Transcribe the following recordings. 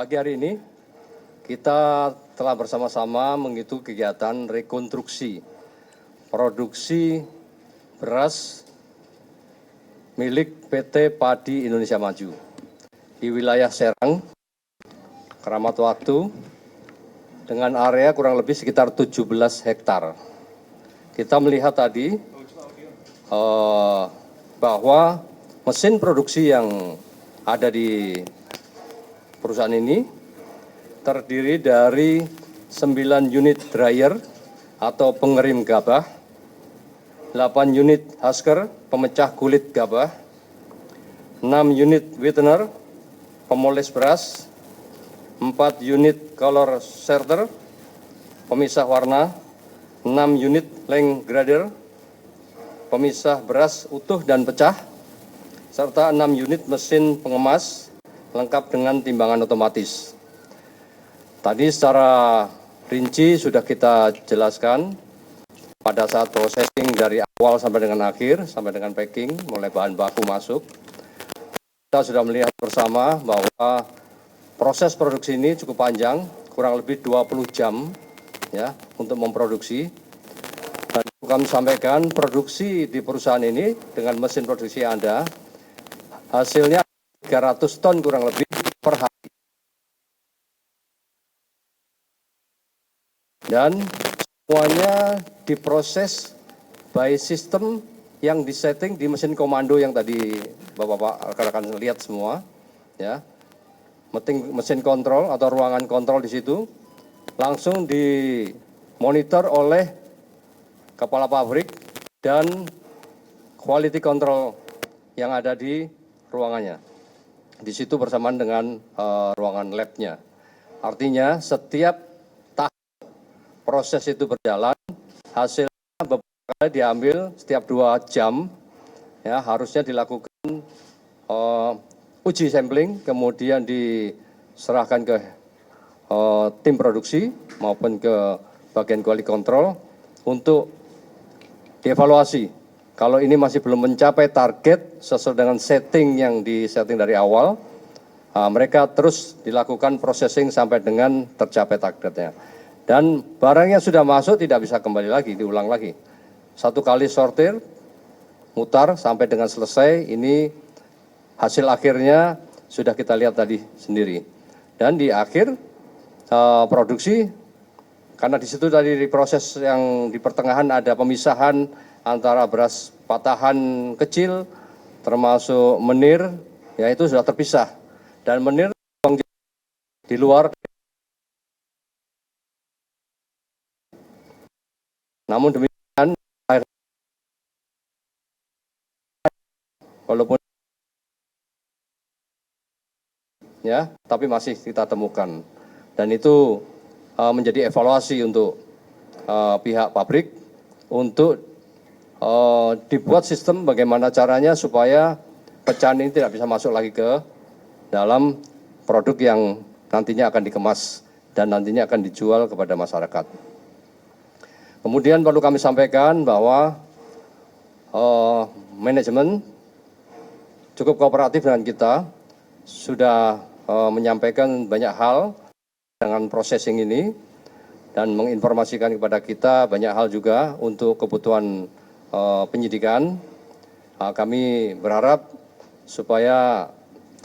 Pagi hari ini kita telah bersama-sama mengikuti kegiatan rekonstruksi produksi beras milik PT Padi Indonesia Maju di wilayah Serang, Keramat Waktu, dengan area kurang lebih sekitar 17 hektar. Kita melihat tadi bahwa mesin produksi yang ada di perusahaan ini terdiri dari 9 unit dryer atau pengerim gabah, 8 unit husker pemecah kulit gabah, 6 unit whitener pemoles beras, 4 unit color sorter pemisah warna, 6 unit length grader pemisah beras utuh dan pecah, serta 6 unit mesin pengemas lengkap dengan timbangan otomatis. Tadi secara rinci sudah kita jelaskan pada saat processing dari awal sampai dengan akhir, sampai dengan packing, mulai bahan baku masuk. Kita sudah melihat bersama bahwa proses produksi ini cukup panjang, kurang lebih 20 jam ya untuk memproduksi. Dan kami sampaikan produksi di perusahaan ini dengan mesin produksi yang ada, hasilnya 300 ton kurang lebih per hari. Dan semuanya diproses by system yang disetting di mesin komando yang tadi Bapak-bapak rekan-rekan lihat semua, ya. Mesin kontrol atau ruangan kontrol di situ langsung dimonitor oleh kepala pabrik dan quality control yang ada di ruangannya. Di situ bersamaan dengan ruangan labnya. Artinya setiap tahap proses itu berjalan, hasilnya beberapa kali diambil setiap 2 jam, ya harusnya dilakukan uji sampling, kemudian diserahkan ke tim produksi maupun ke bagian quality control untuk dievaluasi. Kalau ini masih belum mencapai target sesuai dengan setting yang disetting dari awal, mereka terus dilakukan processing sampai dengan tercapai targetnya. Dan barang yang sudah masuk tidak bisa kembali lagi, diulang lagi. 1 kali sortir, mutar sampai dengan selesai, ini hasil akhirnya sudah kita lihat tadi sendiri. Dan di akhir produksi, karena di situ tadi di proses yang di pertengahan ada pemisahan antara beras patahan kecil termasuk menir, ya itu sudah terpisah. Dan menir di luar. Namun demikian, walaupun ya, tapi masih kita temukan. Dan itu menjadi evaluasi untuk pihak pabrik untuk dibuat sistem bagaimana caranya supaya pecahan ini tidak bisa masuk lagi ke dalam produk yang nantinya akan dikemas dan nantinya akan dijual kepada masyarakat. Kemudian perlu kami sampaikan bahwa manajemen cukup kooperatif dengan kita, sudah menyampaikan banyak hal dengan processing ini dan menginformasikan kepada kita banyak hal juga untuk kebutuhan penyidikan. Kami berharap supaya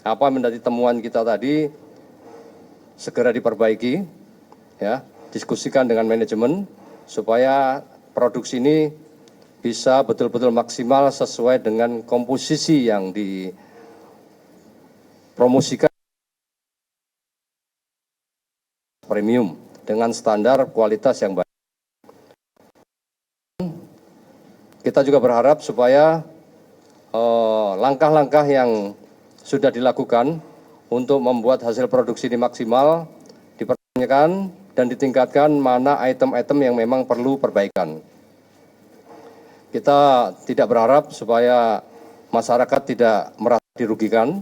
apa menjadi temuan kita tadi segera diperbaiki, ya, diskusikan dengan manajemen supaya produksi ini bisa betul-betul maksimal sesuai dengan komposisi yang dipromosikan premium dengan standar kualitas yang baik. Kita juga berharap supaya langkah-langkah yang sudah dilakukan untuk membuat hasil produksi ini maksimal dipertanyakan dan ditingkatkan mana item-item yang memang perlu perbaikan. Kita tidak berharap supaya masyarakat tidak merasa dirugikan,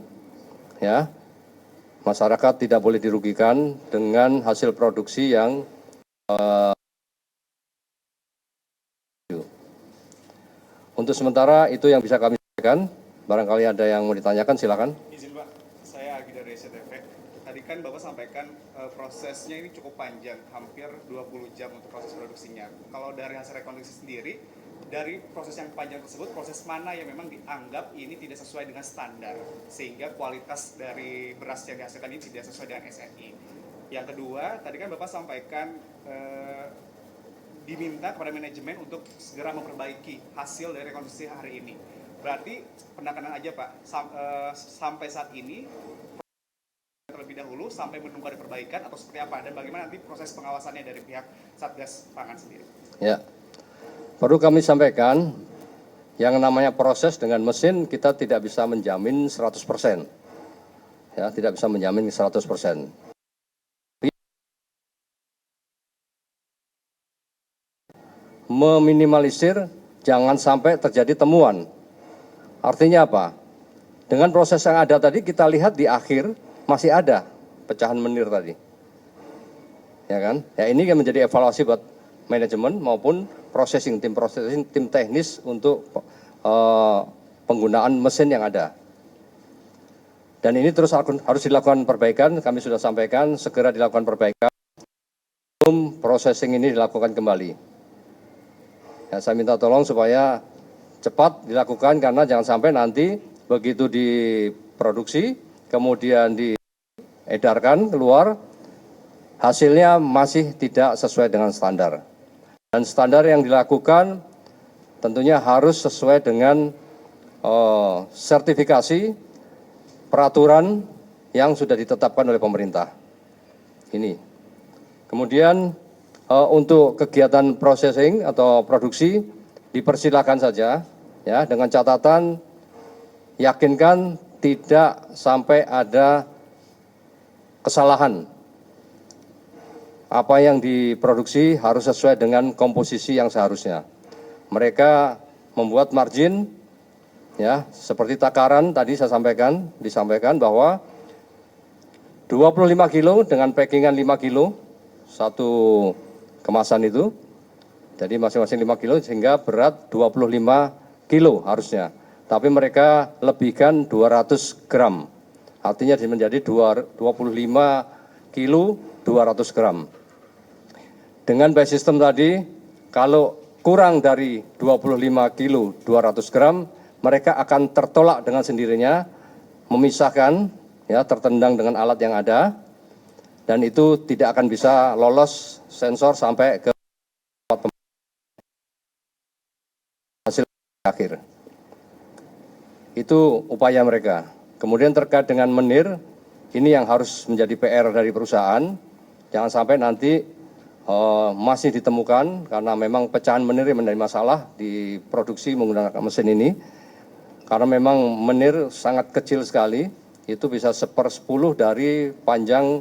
ya. Masyarakat tidak boleh dirugikan dengan hasil produksi yang untuk sementara itu yang bisa kami sampaikan. Barangkali ada yang mau ditanyakan, silakan. Izin Pak, saya Agi dari SCTV. Tadi kan Bapak sampaikan prosesnya ini cukup panjang, hampir 20 jam untuk proses produksinya. Kalau dari hasil rekonstruksi sendiri, dari proses yang panjang tersebut, proses mana yang memang dianggap ini tidak sesuai dengan standar, sehingga kualitas dari beras yang dihasilkan ini tidak sesuai dengan SNI. Yang kedua, tadi kan Bapak sampaikan diminta kepada manajemen untuk segera memperbaiki hasil dari rekonstruksi hari ini. Berarti penekanan aja Pak, sampai saat ini terlebih dahulu sampai menunggu ada perbaikan atau seperti apa, dan bagaimana nanti proses pengawasannya dari pihak Satgas Pangan sendiri? Ya, perlu kami sampaikan, yang namanya proses dengan mesin kita tidak bisa menjamin 100%. Ya, tidak bisa menjamin 100%. Meminimalisir jangan sampai terjadi temuan. Artinya apa? Dengan proses yang ada tadi kita lihat di akhir masih ada pecahan menir tadi. Ya kan? Ya ini yang menjadi evaluasi buat manajemen maupun processing, tim teknis untuk penggunaan mesin yang ada. Dan ini terus harus dilakukan perbaikan, kami sudah sampaikan segera dilakukan perbaikan sebelum processing ini dilakukan kembali. Ya, saya minta tolong supaya cepat dilakukan karena jangan sampai nanti begitu diproduksi kemudian diedarkan keluar hasilnya masih tidak sesuai dengan standar. Dan standar yang dilakukan tentunya harus sesuai dengan sertifikasi peraturan yang sudah ditetapkan oleh pemerintah. Ini. Kemudian untuk kegiatan processing atau produksi dipersilakan saja ya dengan catatan yakinkan tidak sampai ada kesalahan. Apa yang diproduksi harus sesuai dengan komposisi yang seharusnya. Mereka membuat margin ya seperti takaran tadi saya disampaikan bahwa 25 kilo dengan packingan 5 kilo satu kemasan itu. Jadi masing-masing 5 kilo sehingga berat 25 kilo harusnya. Tapi mereka lebihkan 200 gram. Artinya menjadi 25 kilo 200 gram. Dengan by system tadi, kalau kurang dari 25 kilo 200 gram, mereka akan tertolak dengan sendirinya, memisahkan, ya tertendang dengan alat yang ada, dan itu tidak akan bisa lolos sensor sampai ke hasil akhir. Itu upaya mereka. Kemudian terkait dengan menir, ini yang harus menjadi PR dari perusahaan. Jangan sampai nanti masih ditemukan karena memang pecahan menir yang menjadi masalah di produksi menggunakan mesin ini. Karena memang menir sangat kecil sekali, itu bisa 1/10 dari panjang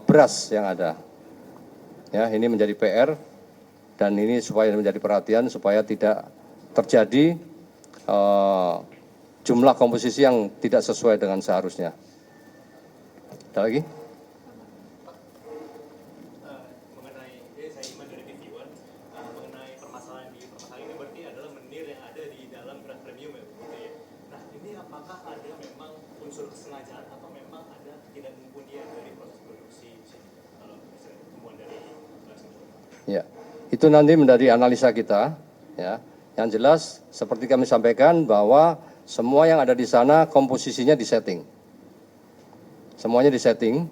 beras yang ada. Ya, ini menjadi PR dan ini supaya menjadi perhatian supaya tidak terjadi jumlah komposisi yang tidak sesuai dengan seharusnya. Ada lagi? Mengenai permasalahan ini berarti adalah menir yang ada di dalam beras premium ya, begitu ya. Nah, ini apakah ada memang unsur kesengajaan atau memang ada ketidakmumpunian dari proses produksi kalau misalnya temuan dari beras itu? Ya, itu nanti menjadi analisa kita. Ya, yang jelas seperti kami sampaikan bahwa semua yang ada di sana komposisinya disetting. Semuanya disetting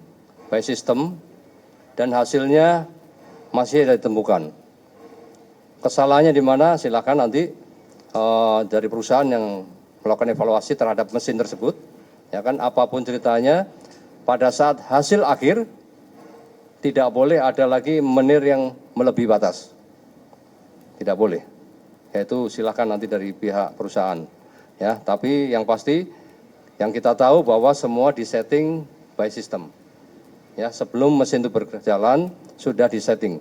by system dan hasilnya masih ada ditemukan. Kesalahannya di mana silakan nanti dari perusahaan yang melakukan evaluasi terhadap mesin tersebut. Ya kan, apapun ceritanya pada saat hasil akhir tidak boleh ada lagi menir yang melebihi batas. Tidak boleh. Yaitu silakan nanti dari pihak perusahaan. Ya, tapi yang pasti yang kita tahu bahwa semua disetting by system. Ya, sebelum mesin itu berjalan sudah disetting.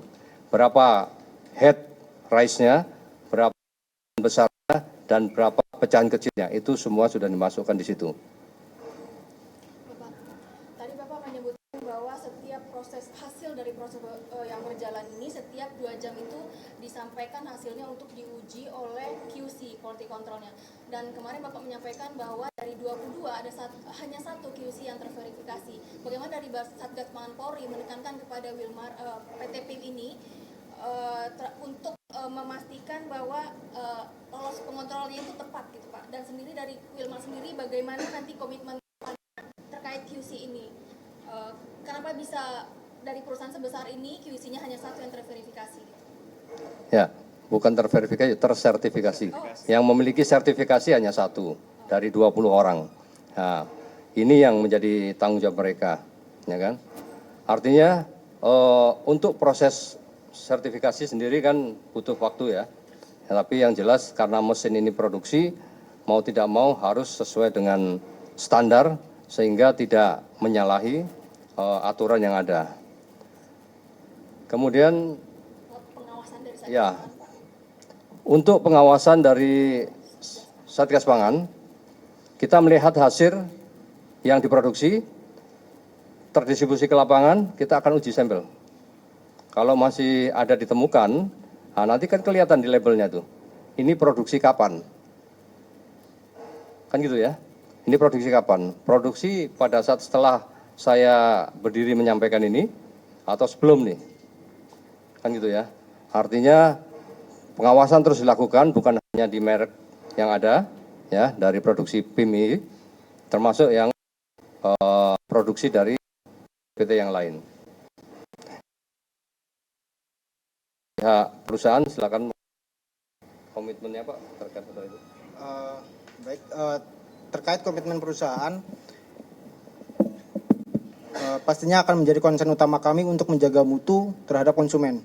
Berapa head rise-nya, berapa besarnya dan berapa pecahan kecilnya, itu semua sudah dimasukkan di situ. Tadi Bapak menyebutkan bahwa setiap proses hasil dari proses yang berjalan ini setiap 2 jam itu disampaikan hasilnya untuk diuji oleh QC, quality controlnya. Dan kemarin Bapak menyampaikan bahwa dari 22 ada hanya satu QC yang terverifikasi. Bagaimana dari Satgas Pangan Polri menekankan kepada Wilmar PT PIM ini untuk memastikan bahwa lolos pengontrolnya itu tepat gitu Pak. Dan sendiri dari Wilmar sendiri bagaimana nanti komitmen terkait QC ini? Kenapa bisa dari perusahaan sebesar ini QC-nya hanya satu yang terverifikasi? Ya, bukan terverifikasi, tersertifikasi. Yang memiliki sertifikasi hanya satu dari 20 orang. Nah, ini yang menjadi tanggung jawab mereka, ya kan? Artinya untuk proses sertifikasi sendiri kan butuh waktu ya. Tapi yang jelas karena mesin ini produksi, mau tidak mau harus sesuai dengan standar sehingga tidak menyalahi aturan yang ada. Kemudian ya, untuk pengawasan dari Satgas Pangan, kita melihat hasil yang diproduksi, terdistribusi ke lapangan, kita akan uji sampel. Kalau masih ada ditemukan, nah nanti kan kelihatan di labelnya tuh, ini produksi kapan. Kan gitu ya, ini produksi kapan. Produksi pada saat setelah saya berdiri menyampaikan ini, atau sebelum nih, kan gitu ya. Artinya pengawasan terus dilakukan bukan hanya di merek yang ada ya dari produksi PIM ini, termasuk yang produksi dari PT yang lain. Ya, perusahaan silakan komitmennya Pak terkait hal itu. Baik, terkait komitmen perusahaan, pastinya akan menjadi concern utama kami untuk menjaga mutu terhadap konsumen.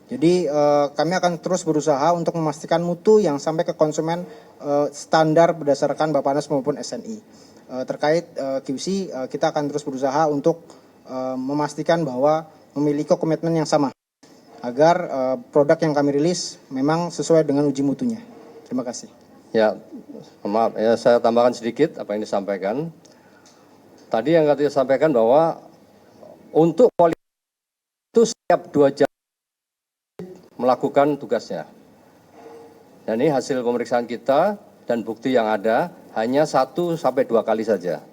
Jadi kami akan terus berusaha untuk memastikan mutu yang sampai ke konsumen standar berdasarkan Bappenas maupun SNI. Terkait QC, kita akan terus berusaha untuk memastikan bahwa memiliki komitmen yang sama agar produk yang kami rilis memang sesuai dengan uji mutunya. Terima kasih. Ya, maaf, ya saya tambahkan sedikit apa yang disampaikan. Tadi yang katanya sampaikan bahwa untuk kualitas itu setiap 2 jam melakukan tugasnya. Dan ini hasil pemeriksaan kita dan bukti yang ada hanya 1 sampai 2 kali saja.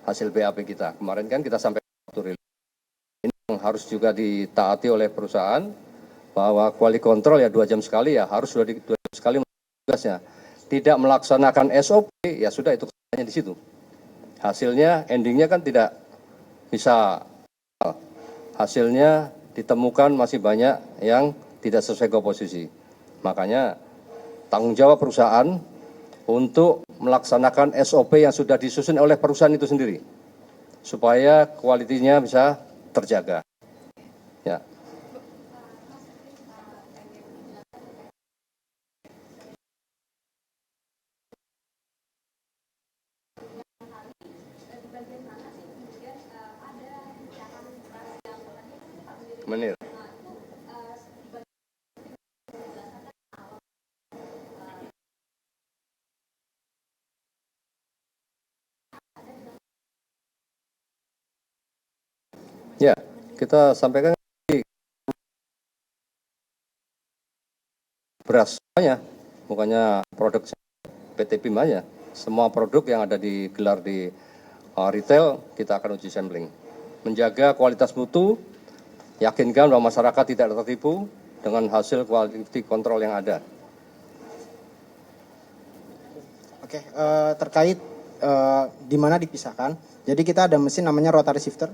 Hasil BAP kita. Kemarin kan kita sampai waktu rilis. Ini yang harus juga ditaati oleh perusahaan bahwa quality control ya 2 jam sekali ya harus 2 jam sekali tugasnya. Tidak melaksanakan SOP ya sudah itu hanya di situ. Hasilnya endingnya kan tidak bisa, hasilnya ditemukan masih banyak yang tidak sesuai komposisi. Makanya tanggung jawab perusahaan untuk melaksanakan SOP yang sudah disusun oleh perusahaan itu sendiri supaya kualitinya bisa terjaga. Ya. Menir. Ya, kita sampaikan beras semuanya, bukannya produk PT PIM aja. Semua produk yang ada digelar di retail kita akan uji sampling. Menjaga kualitas mutu, yakinkan bahwa masyarakat tidak tertipu dengan hasil quality control yang ada. Oke, terkait di mana dipisahkan. Jadi kita ada mesin namanya rotary shifter,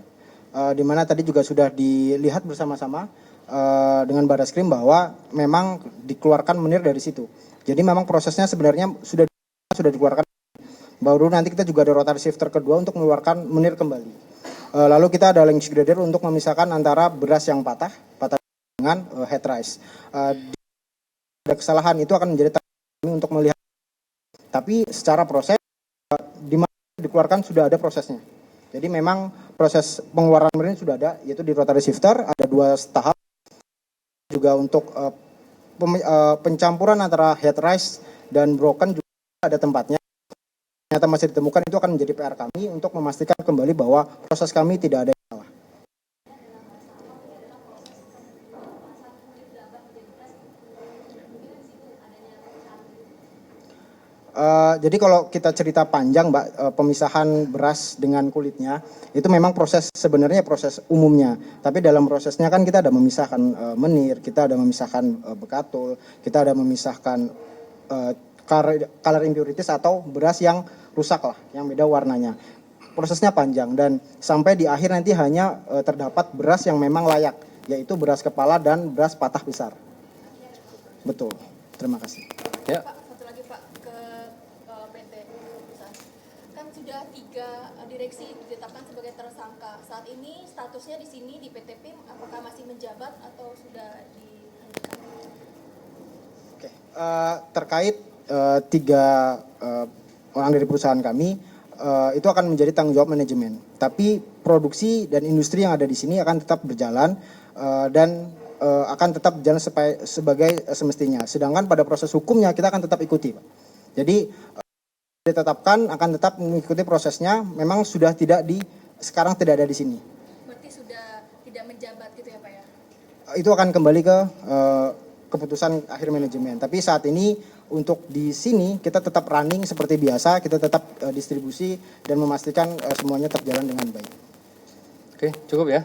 di mana tadi juga sudah dilihat bersama-sama dengan Baraskrim bahwa memang dikeluarkan menir dari situ. Jadi memang prosesnya sebenarnya sudah dikeluarkan. Baru nanti kita juga ada rotary shifter kedua untuk mengeluarkan menir kembali. Lalu kita ada length grader untuk memisahkan antara beras yang patah dengan head rice. Ada kesalahan itu akan menjadi kami untuk melihat. Tapi secara proses di mana dikeluarkan sudah ada prosesnya. Jadi memang proses pengeluaran menir sudah ada, yaitu di rotary shifter ada 2 tahap. Juga untuk pencampuran antara head rice dan broken juga ada tempatnya. Ternyata masih ditemukan, itu akan menjadi PR kami untuk memastikan kembali bahwa proses kami tidak ada yang salah. Jadi kalau kita cerita panjang, Mbak, pemisahan beras dengan kulitnya itu memang sebenarnya proses umumnya. Tapi dalam prosesnya kan kita ada memisahkan menir, kita ada memisahkan bekatul, kita ada memisahkan color impurities atau beras yang rusak lah, yang beda warnanya. Prosesnya panjang dan sampai di akhir nanti hanya terdapat beras yang memang layak, yaitu beras kepala dan beras patah besar. Betul. Terima kasih. Ya. Pak, satu lagi Pak ke PT perusahaan. Kan sudah 3 direksi ditetapkan sebagai tersangka. Saat ini statusnya di sini di PT PIM apakah masih menjabat atau sudah dihentikan? Oke. Terkait 3 orang dari perusahaan kami, itu akan menjadi tanggung jawab manajemen. Tapi produksi dan industri yang ada di sini akan tetap berjalan dan akan tetap berjalan sebagai semestinya. Sedangkan pada proses hukumnya kita akan tetap ikuti, Pak. Jadi ditetapkan akan tetap mengikuti prosesnya. Memang sekarang tidak ada di sini. Berarti sudah tidak menjabat gitu ya Pak ya? Itu akan kembali ke keputusan akhir manajemen. Tapi saat ini untuk di sini kita tetap running seperti biasa, kita tetap distribusi dan memastikan semuanya tetap jalan dengan baik. Oke, cukup ya.